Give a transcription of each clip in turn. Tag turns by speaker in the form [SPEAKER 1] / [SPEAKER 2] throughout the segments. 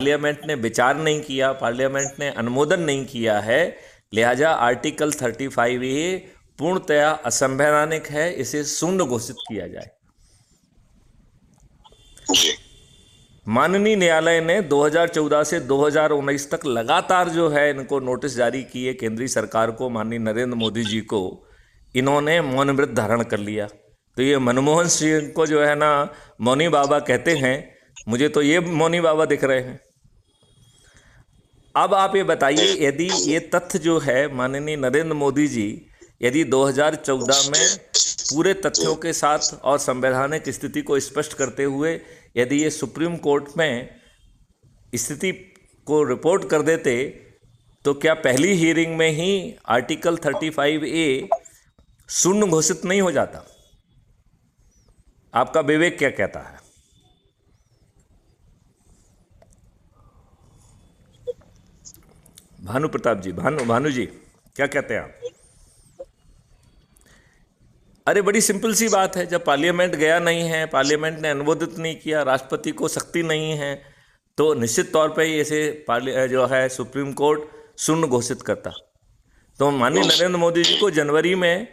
[SPEAKER 1] Parliament ने विचार नहीं किया, पार्लियामेंट ने अनुमोदन नहीं किया है, लिहाजा आर्टिकल 35A पूर्णतया असंवैधानिक है, इसे शून्य घोषित किया जाए।
[SPEAKER 2] जी।
[SPEAKER 1] माननीय न्यायालय ने 2014 से 2019 तक लगातार जो है इनको नोटिस जारी किए, केंद्रीय सरकार को, माननीय नरेंद्र मोदी जी को, इन्होंने मौन व्रत धारण कर लिया। तो ये मनमोहन सिंह को जो है ना मौनी बाबा कहते हैं, मुझे तो ये मौनी बाबा दिख रहे हैं। अब आप ये बताइए, यदि ये तथ्य जो है माननीय नरेंद्र मोदी जी यदि 2014 में पूरे तथ्यों के साथ और संवैधानिक स्थिति को स्पष्ट करते हुए यदि ये सुप्रीम कोर्ट में स्थिति को रिपोर्ट कर देते, तो क्या पहली हियरिंग में ही आर्टिकल 35A शून्य घोषित नहीं हो जाता? आपका विवेक क्या कहता है? भानु प्रताप जी, भानु जी, क्या कहते हैं आप? अरे बड़ी सिंपल सी बात है, जब पार्लियामेंट गया नहीं है, पार्लियामेंट ने अनुमोदित नहीं किया, राष्ट्रपति को शक्ति नहीं है, तो निश्चित तौर पे इसे जो है सुप्रीम कोर्ट शून्य घोषित करता। तो माननीय नरेंद्र मोदी जी को जनवरी में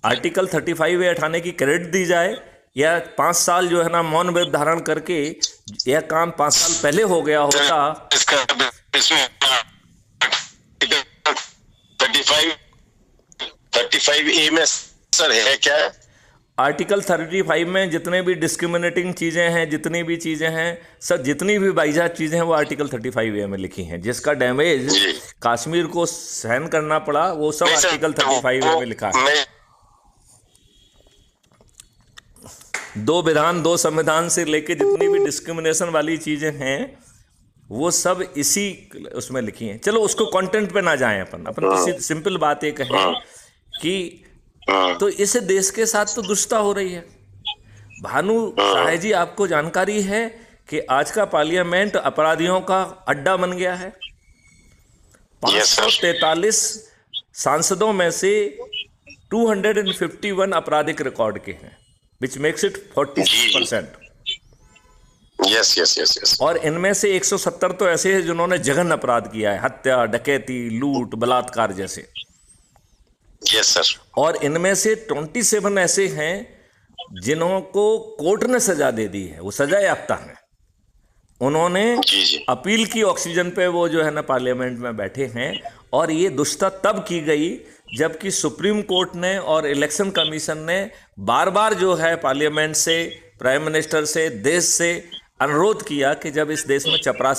[SPEAKER 1] आर्टिकल 35A हटाने की क्रेडिट दी जाए, या 5 साल जो है ना मौन व्रत धारण करके यह काम 5 साल पहले हो गया होता।
[SPEAKER 2] इसमें 35A में सर है क्या?
[SPEAKER 1] आर्टिकल 35 में जितने भी डिस्क्रिमिनेटिंग चीज़ें हैं, जितनी भी चीज़ें हैं सर, जितनी भी बाइजात चीज़ें हैं वो आर्टिकल 35A में लिखी हैं। जिसका डैमेज कश्मीर को सहन करना पड़ा वो सब आर्टिकल 35A में लिखा है। 2 विधान 2 संविधान से लेके जितनी भी डिस्क्रिमिनेशन वाली चीज़ें हैं वो सब इसी उसमें लिखी हैं। चलो उसको कंटेंट पे ना जाएं, अपन किसी सिंपल बात ये कहें कि तो इस देश के साथ तो दुष्टता हो रही है। भानु शाह जी, आपको जानकारी है कि आज का पार्लियामेंट अपराधियों का अड्डा बन गया है। 543 सांसदों में से 251 आपराधिक रिकॉर्ड के हैं, विच मेक्स इट 40%।
[SPEAKER 2] यस।
[SPEAKER 1] और इनमें से 170 तो ऐसे हैं जिन्होंने जघन्य अपराध किया है, हत्या, डकैती, लूट, बलात्कार जैसे।
[SPEAKER 2] Yes sir.
[SPEAKER 1] और इनमें से 27 ऐसे हैं जिन्हों को कोर्ट ने सजा दे दी है, वो सजा याफ्ता है। उन्होंने अपील की ऑक्सीजन पे वो जो है ना पार्लियामेंट में बैठे हैं। और ये दुष्टता तब की गई जबकि सुप्रीम कोर्ट ने और इलेक्शन कमीशन ने बार बार जो है पार्लियामेंट से, प्राइम मिनिस्टर से, देश से अनुरोध किया कि जब इस देश में चपरासी